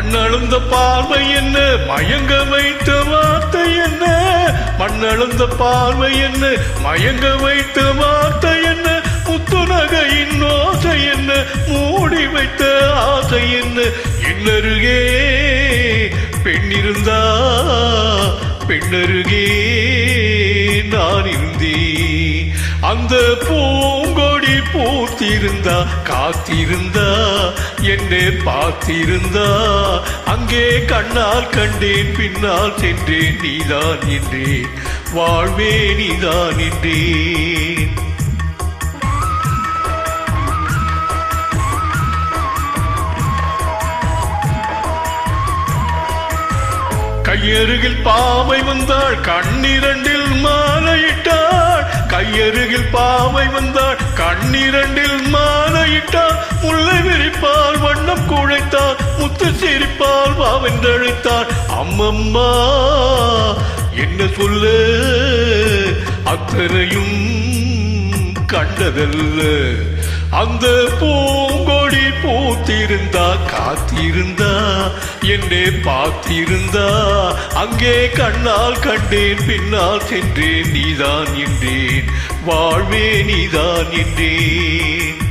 மண்ணளந்த பார்வை என்ன, மயங்க வைத்த வார்த்தை என்ன, மண்ணளந்த பார்வை என்ன, மயங்க வைத்த வார்த்தை என்ன, முத்துநகையின் ஓசை என்ன, மூடி வைத்த ஆசை என்ன, என்னருகே பெண்ணிருந்தா பெண்ணருகே நான் இருந்தேன். அந்த பூங்கொடி பூத்திருந்தா காத்திருந்தா என்னை பார்த்திருந்தா அங்கே கண்ணால் கண்டேன் பின்னால் சென்றேன் நீதான் என்றேன் வாழ்வே நீதான் என்றேன். கையருகில் பாவை வந்தாள் கண்ணிரண்டில் மாலையிட்டாள், கையருகில் பாவை வந்தாள் கண்ணிரண்டில் மாலையிட்டாள், முல்லை விரிப்பால் வண்ணம் குழைத்தாள், முத்து சிரிப்பால் வாவென்றழைத்தாள். அம்மம்மா என்ன சொல்ல அத்தனையும் கண்டதல்ல, அந்த பூங்கொடி பூத்திருந்தா காத்திருந்தா என்னை பார்த்திருந்தா அங்கே கண்ணால் கண்டேன் பின்னால் சென்றேன் நீதான் என்றேன் வாழ்வே நீதான் என்றேன்.